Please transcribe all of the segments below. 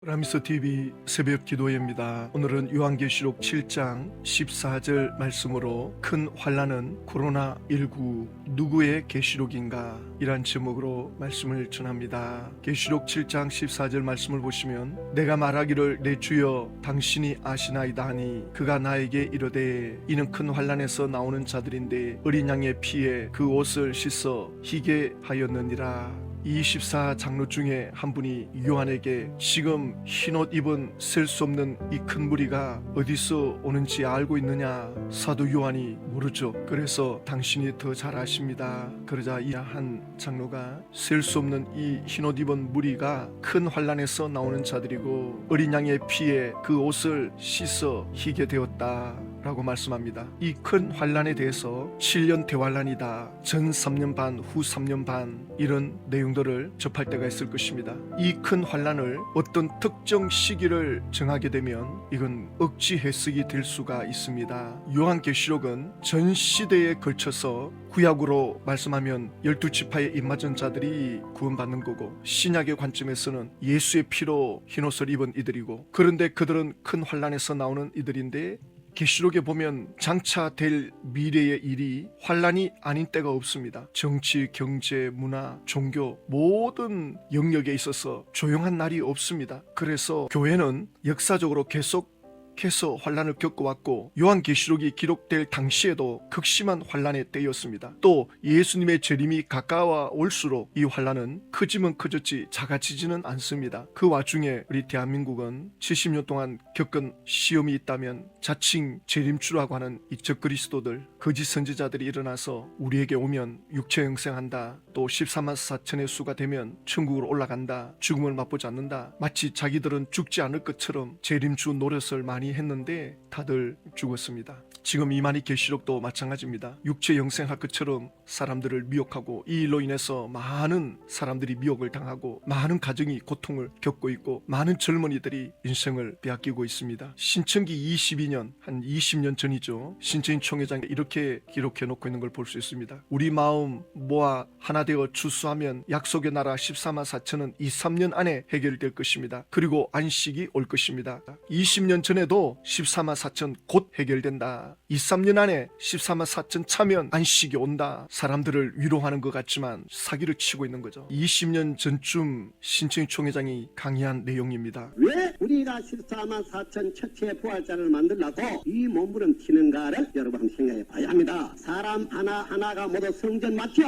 라미스TV 새벽 기도회입니다. 오늘은 요한계시록 7장 14절 말씀으로 큰 환난은 코로나19 누구의 계시록인가? 이란 제목으로 말씀을 전합니다. 계시록 7장 14절 말씀을 보시면 내가 말하기를 내 주여 당신이 아시나이다 하니 그가 나에게 이르되 이는 큰 환난에서 나오는 자들인데 어린 양의 피에 그 옷을 씻어 희게 하였느니라. 24장로 중에 한 분이 요한에게 지금 흰옷 입은 셀 수 없는 이 큰 무리가 어디서 오는지 알고 있느냐? 사도 요한이 모르죠. 그래서 당신이 더 잘 아십니다. 그러자 이 한 장로가 셀 수 없는 이 흰옷 입은 무리가 큰 환난에서 나오는 자들이고 어린 양의 피에 그 옷을 씻어 희게 되었다 라고 말씀합니다. 이 큰 환난에 대해서 7년 대환란이다, 전 3년 반, 후 3년 반, 이런 내용들을 접할 때가 있을 것입니다. 이 큰 환난을 어떤 특정 시기를 정하게 되면 이건 억지 해석이 될 수가 있습니다. 요한계시록은 전 시대에 걸쳐서 구약으로 말씀하면 12지파의 입맞은 자들이 구원받는 거고, 신약의 관점에서는 예수의 피로 흰옷을 입은 이들이고, 그런데 그들은 큰 환난에서 나오는 이들인데 계시록에 보면 장차 될 미래의 일이 환란이 아닌 때가 없습니다. 정치, 경제, 문화, 종교 모든 영역에 있어서 조용한 날이 없습니다. 그래서 교회는 역사적으로 계속해서 환란을 겪어왔고, 요한계시록이 기록될 당시에도 극심한 환란의 때였습니다. 또 예수님의 재림이 가까워올수록 이 환란은 크지면 커졌지 작아지지는 않습니다. 그 와중에 우리 대한민국은 70년 동안 겪은 시험이 있다면 자칭 재림주라고 하는 이 적그리스도들, 거짓 선지자들이 일어나서 우리에게 오면 육체 영생한다, 또 14만 4천의 수가 되면 천국으로 올라간다, 죽음을 맛보지 않는다, 마치 자기들은 죽지 않을 것처럼 재림주 노릇을 많이 했는데 다들 죽었습니다. 지금 이만희 계시록도 마찬가지입니다. 육체 영생할 것처럼 사람들을 미혹하고, 이 일로 인해서 많은 사람들이 미혹을 당하고 많은 가정이 고통을 겪고 있고 많은 젊은이들이 인생을 빼앗기고 있습니다. 신천기 22년, 한 20년 전이죠. 신천지 총회장이 이렇게 기록해 놓고 있는 걸 볼 수 있습니다. 우리 마음 모아 하나 되어 추수하면 약속의 나라 14만 4천은 2, 3년 안에 해결될 것입니다. 그리고 안식이 올 것입니다. 20년 전에도 14만 4천 곧 해결된다. 2, 3년 안에 14만 4천 차면 안식이 온다. 사람들을 위로하는 것 같지만 사기를 치고 있는 거죠. 20년 전쯤 신천지 총회장이 강의한 내용입니다. 왜 우리가 14만 4천 첫째 부활자를 만들려고 이 몸부림 튀는가를 여러분 한번 생각해 봐야 합니다. 사람 하나하나가 모두 성전 맞죠?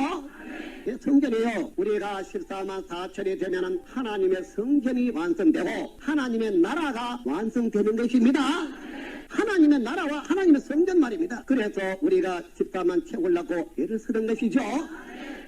예, 성전이요. 우리가 14만 4천이 되면 하나님의 성전이 완성되고 하나님의 나라가 완성되는 것입니다. 하나님의 나라와 하나님의 성전 말입니다. 그래서 우리가 14만 채우려고 애를 쓰는 것이죠.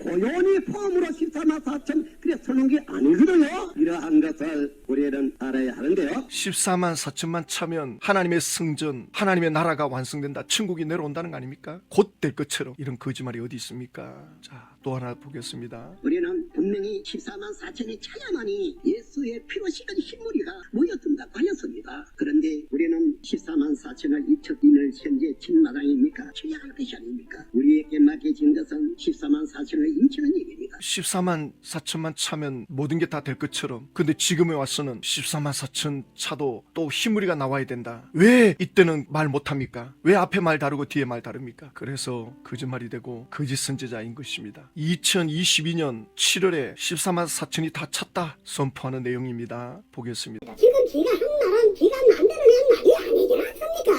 고연히 포함으로 14만 4천 그래 쓰는 게 아니거든요. 이러한 것을 우리는 알아야 하는데요. 14만 4천만 차면 하나님의 성전, 하나님의 나라가 완성된다, 천국이 내려온다는 거 아닙니까? 곧 될 것처럼. 이런 거짓말이 어디 있습니까? 자, 또 하나 보겠습니다. 우리는 분명히 14만 4천이 차야만이 예수의 피로 씻은 흰무리가 모였던다고 하였습니다. 그런데 우리는 14만 4천을 이척인을 현재 진마당입니까? 쳐야 할 것이 아닙니까? 우리에게 맡겨진 것은 14만 4천을 인치는 얘기입니다. 14만 4천만 차면 모든 게 다 될 것처럼. 근데 지금에 와서는 14만 4천 차도 또 흰무리가 나와야 된다. 왜 이때는 말 못합니까? 왜 앞에 말 다르고 뒤에 말 다릅니까? 그래서 거짓말이 되고 거짓 선지자인 것입니다. 2022년 7월에 14만 4천이 다 찼다 선포하는 내용입니다. 보겠습니다. 지금 지가 한 말은 지가 만들어낸 말이 아니지 않습니까?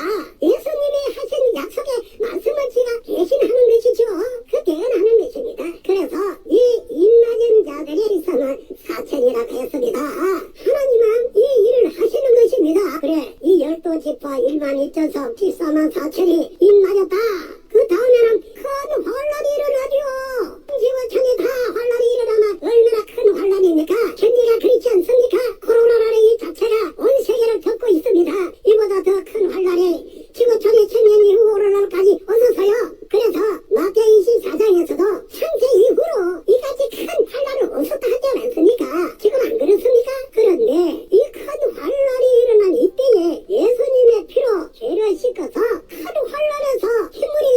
예수님이 하신 약속의 말씀을 지가 계신하는 것이죠. 그 대언하는 것입니다. 그래서 이 입맞은 자들이 14만 4천이라고 했습니다. 하나님은 이 일을 하시는 것입니다. 그래, 이 12지파 일반 있어서 14만 4천이 입맞았다. 그 다음에는 큰 환란이 일어나죠. 지구촌에 다 환란이 일어나면 얼마나 큰 환란입니까? 현재가 그렇지 않습니까? 코로나라는 이 자체가 온 세계를 덮고 있습니다. 이보다 더 큰 환란이 지구촌의 천년 이후 오늘날까지 어서서요. 그래서 마태복음 24장에서도 창세 이후로 이같이 큰 환란을 없었다 하지 않았습니까? 지금 안 그렇습니까? 그런데 이 큰 환란이 일어난 이때에 예수님의 피로 죄를 씻어서 큰 환란에서 흰물이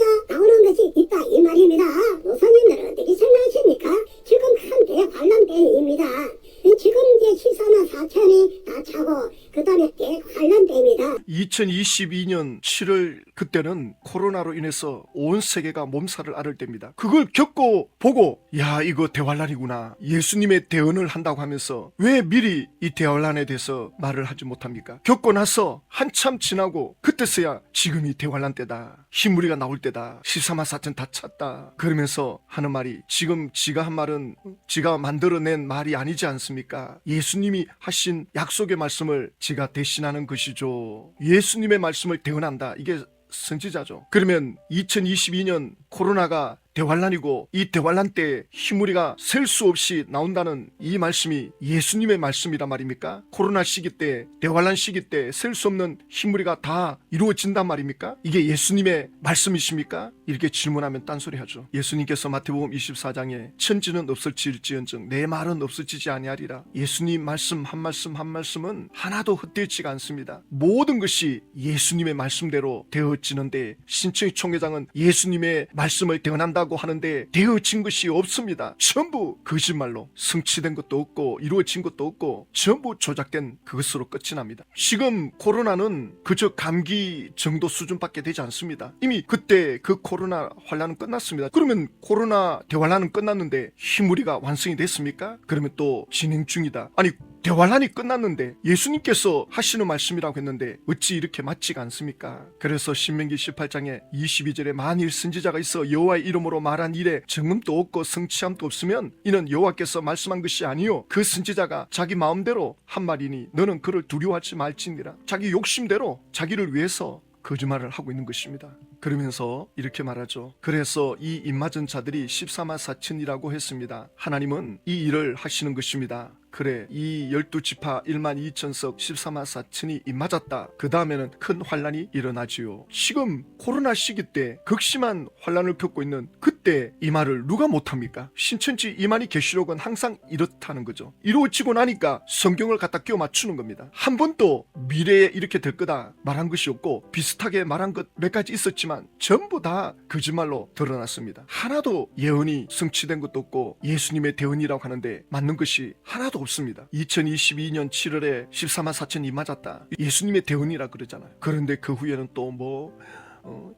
하고 그 다음에 대환란 때입니다. 2022년 7월 그때는 코로나로 인해서 온 세계가 몸살을 앓을 때입니다. 그걸 겪고 보고 야 이거 대환란이구나. 예수님의 대언을 한다고 하면서 왜 미리 이 대환란에 대해서 말을 하지 못합니까? 겪고 나서 한참 지나고 그때서야 지금이 대환란 때다. 흰무리가 나올 때다. 14만 4천 다 찼다. 그러면서 하는 말이 지금 지가 한 말은 지가 만들어낸 말이 아니지 않습니까? 예수님이 하신 약속의 말씀을 지가 대신하는 것이죠. 예수님의 말씀을 대언한다. 이게 선지자죠. 그러면 2022년 코로나가 대환란이고 이 대환란 때 흰무리가 셀 수 없이 나온다는 이 말씀이 예수님의 말씀이란 말입니까? 코로나 시기 때 대환란 시기 때 셀 수 없는 흰무리가 다 이루어진단 말입니까? 이게 예수님의 말씀이십니까? 이렇게 질문하면 딴소리 하죠. 예수님께서 마태복음 24장에 천지는 없어질지언정 내 말은 없어지지 아니하리라. 예수님 말씀 한 말씀은 하나도 헛되지가 않습니다. 모든 것이 예수님의 말씀대로 되어지는데 신청의 총회장은 예수님의 말씀을 대언한다고 하는데 되어진 것이 없습니다. 전부 거짓말로 성취된 것도 없고 이루어진 것도 없고 전부 조작된 그것으로 끝이 납니다. 지금 코로나는 그저 감기 정도 수준밖에 되지 않습니다. 이미 그때 그 코로나 환란은 끝났습니다. 그러면 코로나 대환란은 끝났는데 흰무리가 완성이 됐습니까? 그러면 또 진행 중이다. 아니 대환란이 끝났는데 예수님께서 하시는 말씀이라고 했는데 어찌 이렇게 맞지가 않습니까? 그래서 신명기 18장에 22절에 만일 선지자가 있어 여호와의 이름으로 말한 일에 정음도 없고 성취함도 없으면 이는 여호와께서 말씀한 것이 아니요 그 선지자가 자기 마음대로 한 말이니 너는 그를 두려워하지 말지니라. 자기 욕심대로 자기를 위해서 거짓말을 하고 있는 것입니다. 그러면서 이렇게 말하죠. 그래서 이 입맞은 자들이 14만 4천이라고 했습니다. 하나님은 이 일을 하시는 것입니다. 그래 이 12지파 1만 2천석 14만 4천이 입맞았다. 그 다음에는 큰 환란이 일어나지요. 지금 코로나 시기 때 극심한 환란을 겪고 있는 그때 이 말을 누가 못합니까? 신천지 이만희 계시록은 항상 이렇다는 거죠. 이루어지고 나니까 성경을 갖다 끼워 맞추는 겁니다. 한 번도 미래에 이렇게 될 거다 말한 것이 없고 비슷하게 말한 것 몇 가지 있었지만 전부 다 거짓말로 드러났습니다. 하나도 예언이 성취된 것도 없고 예수님의 대언이라고 하는데 맞는 것이 하나도 없습니다. 2022년 7월에 14만 4천이 맞았다. 예수님의 대언이라 그러잖아요. 그런데 그 후에는 또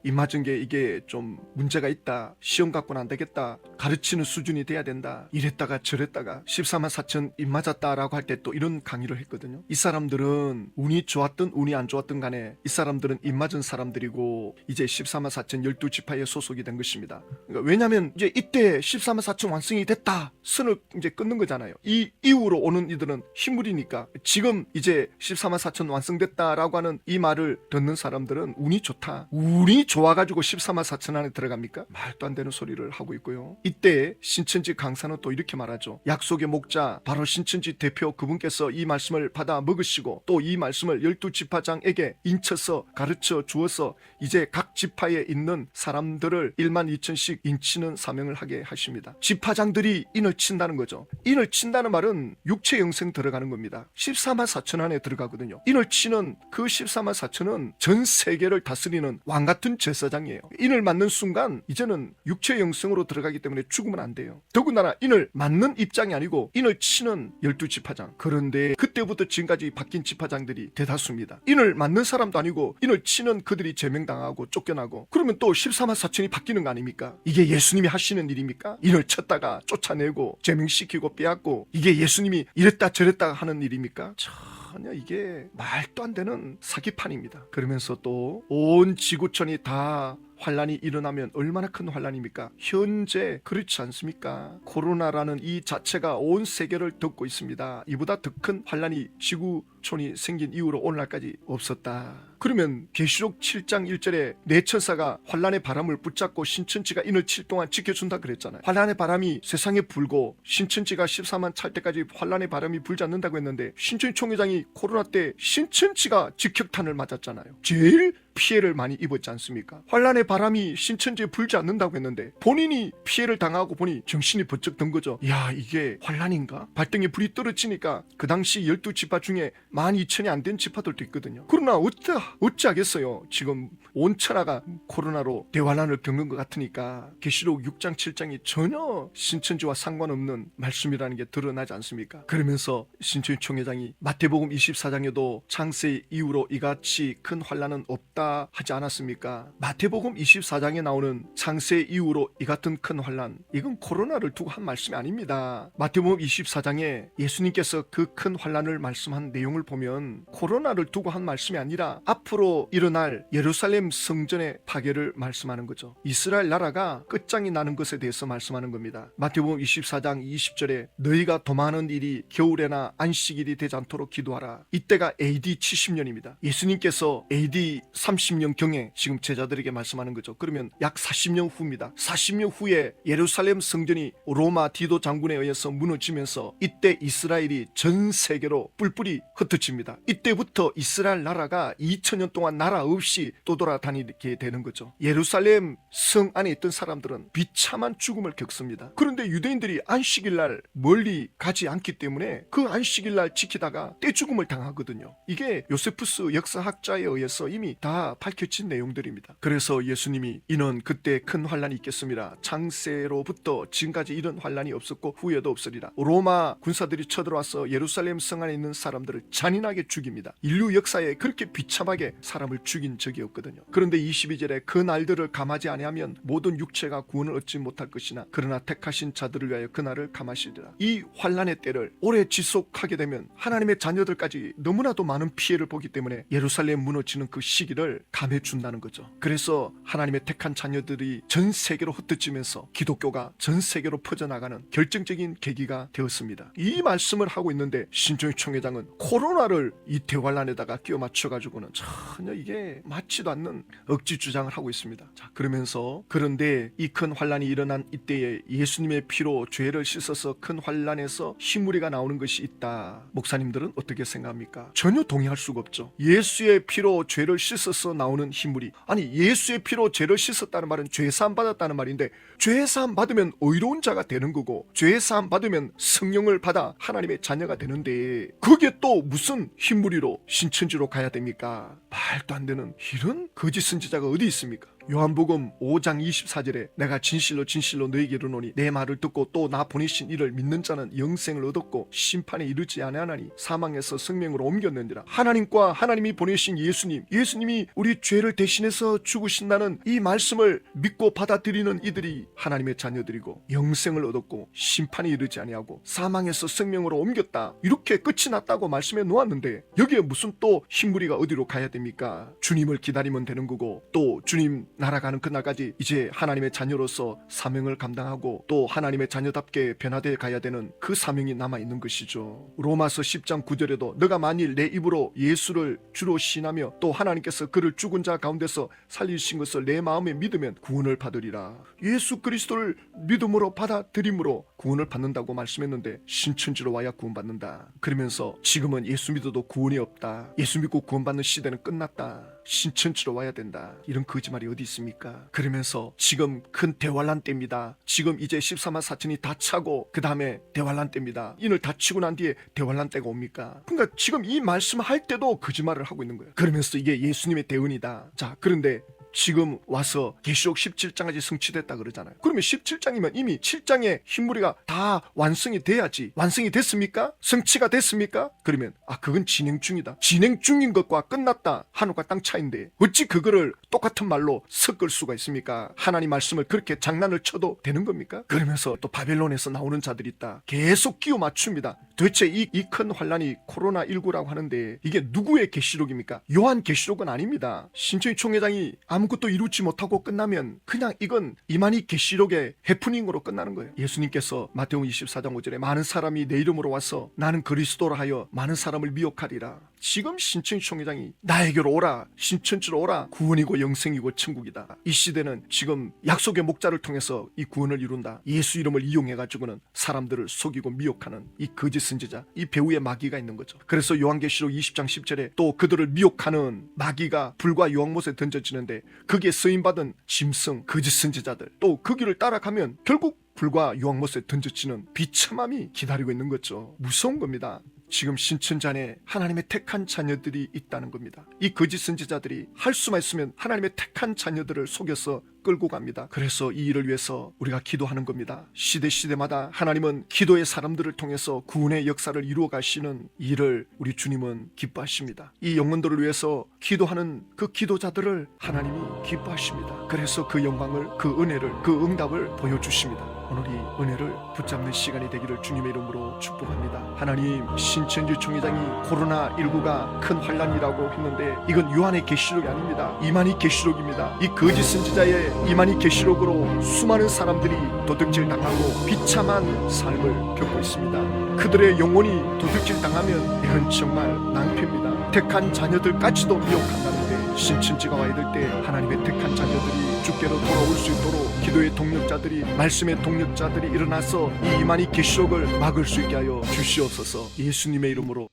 입맞은 게 이게 좀 문제가 있다. 시험 갖고는 안 되겠다. 가르치는 수준이 돼야 된다. 이랬다가 저랬다가 14만 4천 입맞았다라고 할 때 또 이런 강의를 했거든요. 이 사람들은 운이 좋았든 운이 안 좋았든 간에 이 사람들은 입맞은 사람들이고 이제 14만 4천 12지파에 소속이 된 것입니다. 그러니까 왜냐하면 이제 이때 14만 4천 완성이 됐다. 선을 이제 끊는 거잖아요. 이 이후로 오는 이들은 흰물이니까 지금 이제 14만 4천 완성됐다라고 하는 이 말을 듣는 사람들은 운이 좋다. 운이 좋아가지고 14만 4천 안에 들어갑니까? 말도 안 되는 소리를 하고 있고요. 이때 신천지 강사는 또 이렇게 말하죠. 약속의 목자 바로 신천지 대표 그분께서 이 말씀을 받아 먹으시고 또 이 말씀을 12지파장에게 인쳐서 가르쳐 주어서 이제 각 지파에 있는 사람들을 1만 2천씩 인치는 사명을 하게 하십니다. 지파장들이 인을 친다는 거죠. 인을 친다는 말은 육체 영생 들어가는 겁니다. 14만 4천 안에 들어가거든요. 인을 치는 그 14만 4천은 전 세계를 다스리는 왕 같은 제사장이에요. 인을 맞는 순간 이제는 육체 영성으로 들어가기 때문에 죽으면 안 돼요. 더군다나 인을 맞는 입장이 아니고 인을 치는 12지파장. 그런데 그때부터 지금까지 바뀐 지파장들이 대다수입니다. 인을 맞는 사람도 아니고 인을 치는 그들이 제명당하고 쫓겨나고 그러면 또 14만 4천이 바뀌는 거 아닙니까? 이게 예수님이 하시는 일입니까? 인을 쳤다가 쫓아내고 제명시키고 빼앗고 이게 예수님이 이랬다 저랬다 하는 일입니까? 전혀 이게 말도 안 되는 사기판입니다. 그러면서 또 온 지구촌이 다 환란이 일어나면 얼마나 큰 환란입니까? 현재 그렇지 않습니까? 코로나라는 이 자체가 온 세계를 덮고 있습니다. 이보다 더 큰 환란이 지구촌이 생긴 이후로 오늘날까지 없었다. 그러면 계시록 7장 1절에 내 천사가 환란의 바람을 붙잡고 신천지가 인을 칠 동안 지켜준다 그랬잖아요. 환란의 바람이 세상에 불고 신천지가 14만 찰 때까지 환란의 바람이 불지 않는다고 했는데 신천지 총회장이 코로나 때 신천지가 직격탄을 맞았잖아요. 제일 피해를 많이 입었지 않습니까? 환란의 바람이 신천지에 불지 않는다고 했는데 본인이 피해를 당하고 보니 정신이 번쩍 든 거죠. 야, 이게 환란인가? 발등에 불이 떨어지니까 그 당시 12지파 중에 12,000이 안 된 지파들도 있거든요. 그러나 어찌하겠어요. 지금 온 천하가 코로나로 대환란을 겪는 것 같으니까 계시록 6장 7장이 전혀 신천지와 상관없는 말씀이라는 게 드러나지 않습니까? 그러면서 신천지 총회장이 마태복음 24장에도 창세 이후로 이같이 큰 환란은 없다 하지 않았습니까? 마태복음 24장에 나오는 창세 이후로 이 같은 큰 환란, 이건 코로나를 두고 한 말씀이 아닙니다. 마태복음 24장에 예수님께서 그 큰 환란을 말씀한 내용을 보면 코로나를 두고 한 말씀이 아니라 앞으로 일어날 예루살렘 성전의 파괴를 말씀하는 거죠. 이스라엘 나라가 끝장이 나는 것에 대해서 말씀하는 겁니다. 마태복음 24장 20절에 너희가 도망하는 일이 겨울에나 안식일이 되지 않도록 기도하라. 이때가 AD 70년입니다. 예수님께서 AD 30년경에 지금 제자들에게 말씀하는 거죠. 그러면 약 40년 후입니다. 40년 후에 예루살렘 성전이 로마 디도 장군에 의해서 무너지면서 이때 이스라엘이 전 세계로 뿔뿔이 흩어집니다. 이때부터 이스라엘 나라가 2000년 동안 나라 없이 떠돌아다니게 되는 거죠. 예루살렘 성 안에 있던 사람들은 비참한 죽음을 겪습니다. 그런데 유대인들이 안식일날 멀리 가지 않기 때문에 그 안식일날 지키다가 떼죽음을 당하거든요. 이게 요세푸스 역사학자에 의해서 이미 다 밝혀진 내용들입니다. 그래서 예수님이 이는 그때 큰 환란이 있겠습니다. 창세로부터 지금까지 이런 환란이 없었고 후에도 없으리라. 로마 군사들이 쳐들어와서 예루살렘 성 안에 있는 사람들을 잔인하게 죽입니다. 인류 역사에 그렇게 비참하게 사람을 죽인 적이 없거든요. 그런데 22절에 그 날들을 감하지 아니하면 모든 육체가 구원을 얻지 못할 것이나 그러나 택하신 자들을 위하여 그날을 감하시리라. 이 환란의 때를 오래 지속하게 되면 하나님의 자녀들까지 너무나도 많은 피해를 보기 때문에 예루살렘 무너지는 그 시기를 감해준다는 거죠. 그래서 하나님의 택한 자녀들이 전 세계로 흩어지면서 기독교가 전 세계로 퍼져나가는 결정적인 계기가 되었습니다. 이 말씀을 하고 있는데 신종희 총회장은 코로나를 이 대환란에다가 끼워 맞춰가지고는 전혀 이게 맞지도 않는 억지 주장을 하고 있습니다. 자, 그러면서 그런데 이 큰 환란이 일어난 이때에 예수님의 피로 죄를 씻어서 큰 환란에서 희무리가 나오는 것이 있다. 목사님들은 어떻게 생각합니까? 전혀 동의할 수가 없죠. 예수의 피로 죄를 씻어서 나오는 희무리. 아니, 예수의 피로 죄를 씻었다는 말은 죄사함 받았다는 말인데 죄사함 받으면 의로운 자가 되는 거고 죄사함 받으면 성령을 받아 하나님의 자녀가 되는데 그게 또 무슨 희무리로 신천지로 가야 됩니까? 말도 안 되는 이런 거짓 선지자가 어디 있습니까? 요한복음 5장 24절에 내가 진실로 진실로 너희에게 이르노니 내 말을 듣고 또 나 보내신 이를 믿는 자는 영생을 얻었고 심판에 이르지 아니하나니 사망에서 생명으로 옮겼느니라. 하나님과 하나님이 보내신 예수님이 우리 죄를 대신해서 죽으신다는 이 말씀을 믿고 받아들이는 이들이 하나님의 자녀들이고 영생을 얻었고 심판에 이르지 아니하고 사망에서 생명으로 옮겼다. 이렇게 끝이 났다고 말씀해 놓았는데 여기에 무슨 또 흰무리가 어디로 가야 됩니까? 주님을 기다리면 되는 거고 또 주님 날아가는 그날까지 이제 하나님의 자녀로서 사명을 감당하고 또 하나님의 자녀답게 변화되어 가야 되는 그 사명이 남아있는 것이죠. 로마서 10장 9절에도 너가 만일 내 입으로 예수를 주로 신하며 또 하나님께서 그를 죽은 자 가운데서 살리신 것을 내 마음에 믿으면 구원을 받으리라. 예수 그리스도를 믿음으로 받아들임으로 구원을 받는다고 말씀했는데 신천지로 와야 구원받는다. 그러면서 지금은 예수 믿어도 구원이 없다. 예수 믿고 구원받는 시대는 끝났다. 신천지로 와야 된다. 이런 거짓말이 어디 있습니까? 그러면서 지금 큰 대환란 때입니다. 지금 이제 14만 4천이 다 차고 그 다음에 대환란 때입니다. 인을 다 치고 난 뒤에 대환란 때가 옵니까? 그러니까 지금 이 말씀할 때도 거짓말을 하고 있는 거예요. 그러면서 이게 예수님의 대언이다. 자, 그런데 지금 와서 계시록 17장까지 성취됐다 그러잖아요. 그러면 17장이면 이미 7장의 흰무리가 다 완성이 돼야지. 완성이 됐습니까? 성취가 됐습니까? 그러면 그건 진행 중이다. 진행 중인 것과 끝났다. 하늘과 땅 차이인데 어찌 그거를 똑같은 말로 섞을 수가 있습니까? 하나님 말씀을 그렇게 장난을 쳐도 되는 겁니까? 그러면서 또 바벨론에서 나오는 자들이 있다. 계속 끼워 맞춥니다. 도대체 이 큰 환란이 코로나19라고 하는데 이게 누구의 계시록입니까? 요한 계시록은 아닙니다. 신천지 총회장이 아무것도 이루지 못하고 끝나면 그냥 이건 이만희 계시록의 해프닝으로 끝나는 거예요. 예수님께서 마태복음 24장 5절에 많은 사람이 내 이름으로 와서 나는 그리스도라 하여 많은 사람을 미혹하리라. 지금 신천 총회장이 나에게로 오라, 신천지로 오라, 구원이고 영생이고 천국이다. 이 시대는 지금 약속의 목자를 통해서 이 구원을 이룬다. 예수 이름을 이용해가지고는 사람들을 속이고 미혹하는 이 거짓 선지자, 이 배후에 마귀가 있는 거죠. 그래서 요한계시록 20장 10절에 또 그들을 미혹하는 마귀가 불과 유황못에 던져지는데 거기에 쓰임받은 짐승, 거짓 선지자들, 또 그 길을 따라가면 결국 불과 유황못에 던져지는 비참함이 기다리고 있는 거죠. 무서운 겁니다. 지금 신천지 안에 하나님의 택한 자녀들이 있다는 겁니다. 이 거짓 선지자들이 할 수만 있으면 하나님의 택한 자녀들을 속여서 끌고 갑니다. 그래서 이 일을 위해서 우리가 기도하는 겁니다. 시대마다 하나님은 기도의 사람들을 통해서 구원의 역사를 이루어 가시는 일을 우리 주님은 기뻐하십니다. 이 영혼들을 위해서 기도하는 그 기도자들을 하나님이 기뻐하십니다. 그래서 그 영광을, 그 은혜를, 그 응답을 보여주십니다. 오늘 이 은혜를 붙잡는 시간이 되기를 주님의 이름으로 축복합니다. 하나님, 신천지 총회장이 코로나19가 큰 환란이라고 했는데 이건 요한의 계시록이 아닙니다. 이만희 계시록입니다. 이 거짓 선지자의 이만희 계시록으로 수많은 사람들이 도둑질 당하고 비참한 삶을 겪고 있습니다. 그들의 영혼이 도둑질 당하면 이건 정말 낭패입니다. 택한 자녀들까지도 미혹한다는데 신천지가 와야 될 때 하나님의 택한 자녀들이 주께로 돌아올 수 있도록 기도의 동력자들이, 말씀의 동력자들이 일어나서 이 이만희 계시록을 막을 수 있게 하여 주시옵소서. 예수님의 이름으로